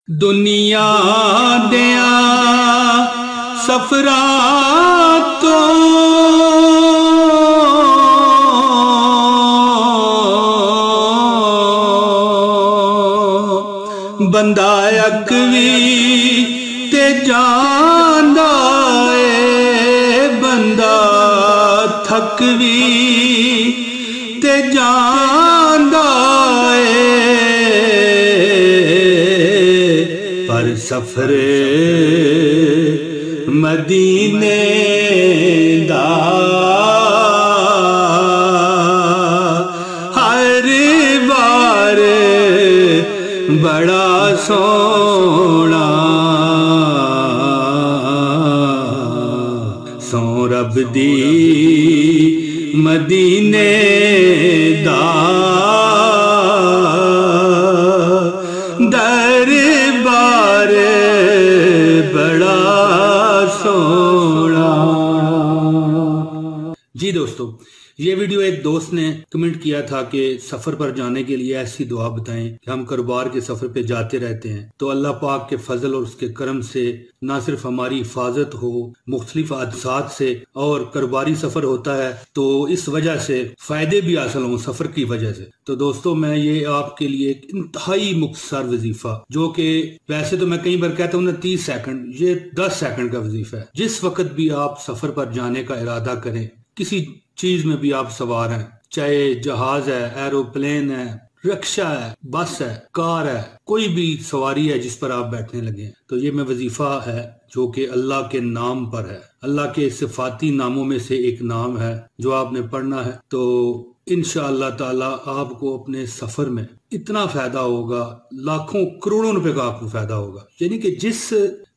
दुनिया दिया सफरा तो बंदा अकवी ते जांदा ए, बंदा थकवी ते जांदा ए, पर सफर मदीने दा हर बार बड़ा सोना सो रब दी मदीने दा दरबार बड़ा सोना। जी दोस्तों, ये वीडियो एक दोस्त ने कमेंट किया था कि सफर पर जाने के लिए ऐसी दुआ बताएं कि हम कारोबार के सफर पे जाते रहते हैं तो अल्लाह पाक के फजल और उसके करम से ना सिर्फ हमारी हिफाजत हो मुख्तलिफ हादसात से, और कारोबारी सफर होता है तो इस वजह से फायदे भी हासिल हों सफर की वजह से। तो दोस्तों, मैं ये आपके लिए एक इंतहाई मुख्तसर वजीफा, जो कि वैसे तो मैं कई बार कहता हूँ ना 30 सेकंड, ये 10 सेकंड का वजीफा है। जिस वक्त भी आप सफर पर जाने का इरादा करें, किसी चीज में भी आप सवार हैं, चाहे जहाज है, एरोप्लेन है, रिक्शा है, बस है, कार है, कोई भी सवारी है जिस पर आप बैठने लगे हैं, तो ये में वजीफा है जो कि अल्लाह के नाम पर है। अल्लाह के सिफाती नामों में से एक नाम है जो आपने पढ़ना है। तो इंशाअल्लाह ताला आपको अपने सफर में इतना फायदा होगा, लाखों करोड़ों रुपए का आपको फायदा होगा। यानी कि जिस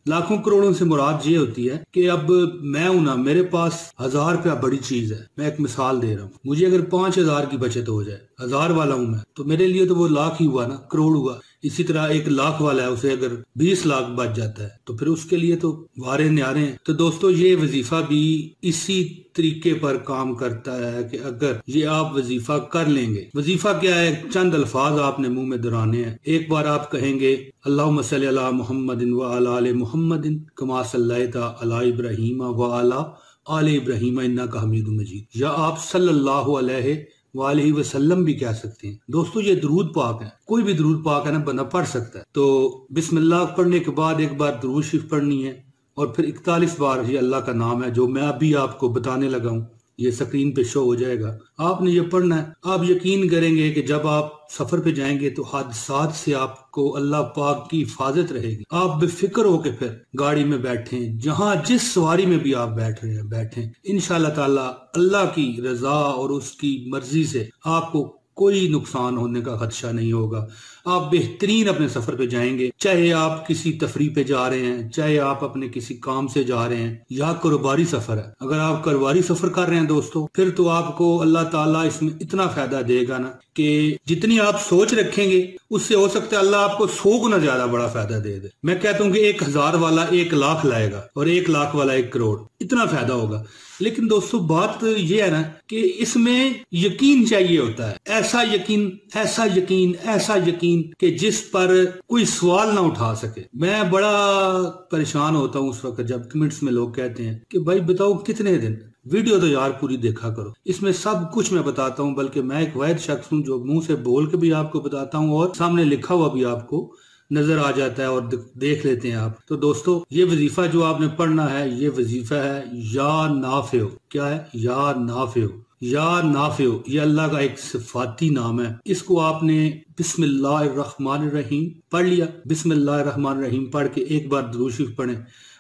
लाखों करोड़ों से मुराद ये होती है कि अब मैं हूं ना, मेरे पास 1000 रुपया बड़ी चीज है। मैं एक मिसाल दे रहा हूँ, मुझे अगर 5000 की बचत हो जाए, 1000 वाला हूं मैं, तो मेरे लिए तो वो लाख ही हुआ ना, करोड़ हुआ। इसी तरह 1 लाख वाला है, उसे अगर 20 लाख बच जाता है तो फिर उसके लिए तो वारे न्यारे हैं। तो दोस्तों, ये वजीफा भी इसी तरीके पर काम करता है कि अगर ये आप वजीफा कर लेंगे, वजीफा क्या है, चंद अल्फाज आपने मुंह में दोहराने हैं। एक बार आप कहेंगे अल्लाहुम्मा सल्ली अला मुहम्मदिन व अला आले मुहम्मदिन कमा सल्लैता अला इब्राहीम व अला आले इब्राहीम इन्नका हमीदुम मजीद, या आप सल्लल्लाहु अलैहि वालेहि वसल्लम भी कह सकते हैं। दोस्तों, ये दरूद पाक है, कोई भी दरूद पाक है ना बंदा पढ़ सकता है। तो बिस्मिल्लाह पढ़ने के बाद एक बार दरूद शरीफ पढ़नी है और फिर 41 बार ये अल्लाह का नाम है जो मैं अभी आपको बताने लगा हूँ, ये स्क्रीन पे शो हो जाएगा। आपने ये पढ़ना है। आप यकीन करेंगे कि जब आप सफर पे जाएंगे तो हादसात से आपको अल्लाह पाक की हिफाजत रहेगी। आप बेफिक्र होके फिर गाड़ी में बैठें, जहां जिस सवारी में भी आप बैठ रहे हैं बैठें। इंशाअल्लाह ताला अल्लाह की रजा और उसकी मर्जी से आपको कोई नुकसान होने का खदशा नहीं होगा। आप बेहतरीन अपने सफर पे जाएंगे, चाहे आप किसी तफरीह पे जा रहे हैं, चाहे आप अपने किसी काम से जा रहे हैं, या कारोबारी सफर है। अगर आप कारोबारी सफर कर रहे हैं दोस्तों, फिर तो आपको अल्लाह ताला इसमें इतना फायदा देगा ना कि जितनी आप सोच रखेंगे उससे हो सकता है अल्लाह आपको 100 गुना ज्यादा बड़ा फायदा दे दे। मैं कहता हूँ कि 1000 वाला 1 लाख लाएगा और 1 लाख वाला 1 करोड़, इतना फायदा होगा। लेकिन दोस्तों, बात ये है ना कि इसमें यकीन चाहिए होता है, ऐसा यकीन, ऐसा यकीन, ऐसा यकीन कि जिस पर कोई सवाल ना उठा सके। मैं बड़ा परेशान होता हूँ उस वक्त जब कमेंट्स में लोग कहते हैं कि भाई बताओ कितने दिन, वीडियो तो यार पूरी देखा करो, इसमें सब कुछ मैं बताता हूँ। बल्कि मैं एक वाहिद शख्स हूँ जो मुंह से बोल के भी आपको बताता हूँ और सामने लिखा हुआ भी आपको नजर आ जाता है और देख लेते हैं आप। तो दोस्तों, ये वजीफा जो आपने पढ़ना है, ये वजीफा है या नाफिओ। क्या है? या नाफिओ। या नाफिओ ये अल्लाह का एक सिफाती नाम है। इसको आपने बिस्मिल्लाहिर्रहमानिर्रहीम पढ़ लिया, बिस्मिल्लाहिर्रहमानिर्रहीम पढ़ के एक बार दुरूद शरीफ पढ़ें।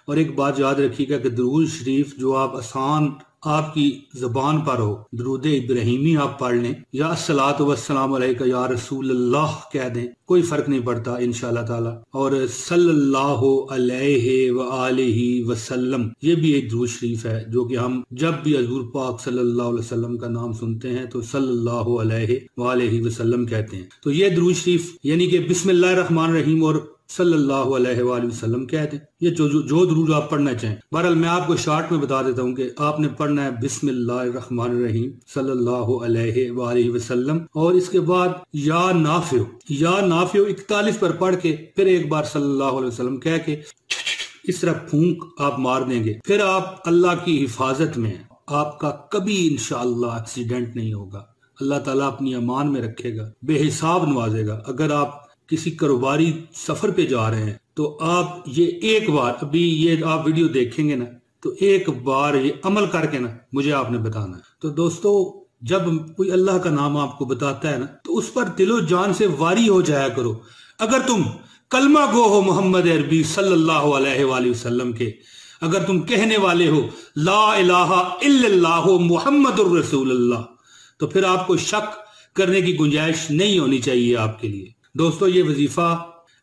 और एक बात याद रखिएगा कि दुरूद शरीफ जो आप आसान आपकी जबान पर हो, दुरूद इब्राहिमी आप पढ़ लें या अस्सलातु वस्सलामु अलैका या रसूलल्लाह कह दें, कोई फर्क नहीं पड़ता इंशाअल्लाह ताला। और सल्लल्लाहु अलैहि व आलिहि वसल्लम ये भी एक दुरूद शरीफ है जो कि हम जब भी हजूर पाक सल्लल्लाहु अलैहि वसल्लम का नाम सुनते हैं तो सल्लल्लाहु अलैहि व आलिहि वसल्लम कहते हैं। तो ये दुरूद शरीफ यानी कि बिस्मिल्लाहिर्रहमानिर्रहीम और सल्लल्लाहु अलैहि वसल्लम कह दें। ये जो दुरूद आप पढ़ना चाहें। बहरहाल मैं आपको शॉर्ट में बता देता हूँ कि आपने पढ़ना है बिस्मिल्लाहिर्रहमानिर्रहीम सल्लल्लाहु अलैहि वसल्लम, और इसके बाद या नाफियो 41 पर पढ़ के फिर एक बार सल्लल्लाहु अलैहि वसल्लम कह के इस तरह फूंक आप मार देंगे। फिर आप अल्लाह की हिफाजत में हैं। आपका कभी इंशाअल्लाह एक्सीडेंट नहीं होगा। अल्लाह ताला अपनी अमान में रखेगा, बेहिसाब नवाजेगा। अगर आप किसी कारोबारी सफर पे जा रहे हैं तो आप ये एक बार, अभी ये आप वीडियो देखेंगे ना, तो एक बार ये अमल करके ना मुझे आपने बताना है। तो दोस्तों, जब कोई अल्लाह का नाम आपको बताता है ना, तो उस पर दिलो जान से वारी हो जाया करो। अगर तुम कलमा गो हो मोहम्मद अरबी सल्लल्लाहु अलैहि वसल्लम के, अगर तुम कहने वाले हो ला इलाहा इल्लल्लाह मुहम्मदुर रसूलुल्लाह, तो फिर आपको शक करने की गुंजाइश नहीं होनी चाहिए आपके लिए। दोस्तों, ये वजीफा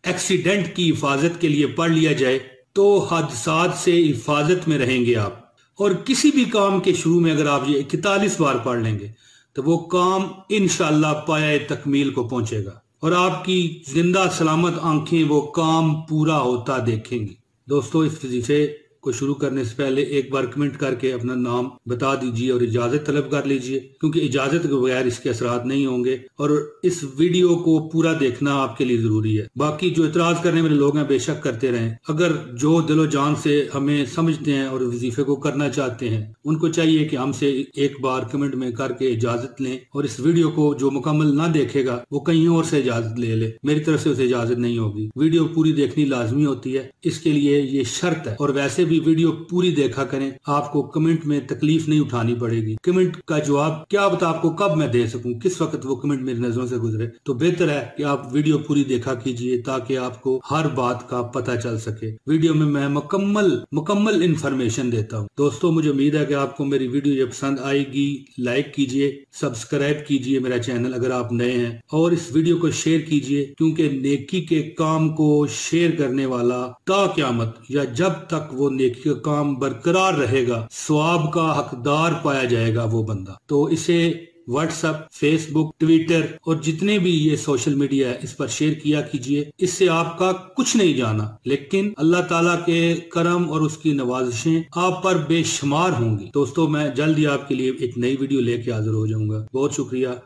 एक्सीडेंट की हिफाजत के लिए पढ़ लिया जाए तो हादसात से हिफाजत में रहेंगे आप। और किसी भी काम के शुरू में अगर आप ये 41 बार पढ़ लेंगे तो वो काम इंशाअल्लाह पाया तकमील को पहुंचेगा और आपकी जिंदा सलामत आंखें वो काम पूरा होता देखेंगी। दोस्तों, इस वजीफे को शुरू करने से पहले एक बार कमेंट करके अपना नाम बता दीजिए और इजाजत तलब कर लीजिए, क्योंकि इजाजत के बगैर इसके असरात नहीं होंगे। और इस वीडियो को पूरा देखना आपके लिए जरूरी है। बाकी जो इतराज करने वाले लोग हैं बेशक करते रहें। अगर जो दिलो जान से हमें समझते हैं और वजीफे को करना चाहते हैं, उनको चाहिए कि हमसे एक बार कमेंट में करके इजाजत लें, और इस वीडियो को जो मुकम्मल ना देखेगा वो कहीं और से इजाजत ले। मेरी तरफ से उसे इजाजत नहीं होगी। वीडियो पूरी देखनी लाजमी होती है, इसके लिए ये शर्त है। और वैसे भी वीडियो पूरी देखा करें, आपको कमेंट में तकलीफ नहीं उठानी पड़ेगी। कमेंट का जवाब क्या बता आपको कब मैं दे सकूं, किस वक्त वो कमेंट मेरी नजरों से गुजरे, तो बेहतर है कि आप वीडियो पूरी देखा कीजिए ताकि आपको हर बात का पता चल सके। वीडियो में मैं मुकम्मल इंफॉर्मेशन देता हूं। दोस्तों, मुझे उम्मीद है कि आपको मेरी वीडियो ये पसंद आएगी। लाइक कीजिए, सब्सक्राइब कीजिए मेरा चैनल अगर आप नए हैं, और इस वीडियो को शेयर कीजिए, क्योंकि नेकी के काम को शेयर करने वाला ता क़यामत या जब तक वो नेकी का काम बरकरार रहेगा, सवाब का हकदार पाया जाएगा वो बंदा। तो इसे व्हाट्सएप, फेसबुक, ट्विटर और जितने भी ये सोशल मीडिया है, इस पर शेयर किया कीजिए। इससे आपका कुछ नहीं जाना, लेकिन अल्लाह ताला के करम और उसकी नवाजिशें आप पर बेशुमार होंगी। दोस्तों, मैं जल्द ही आपके लिए एक नई वीडियो लेके हाजिर हो जाऊंगा। बहुत शुक्रिया।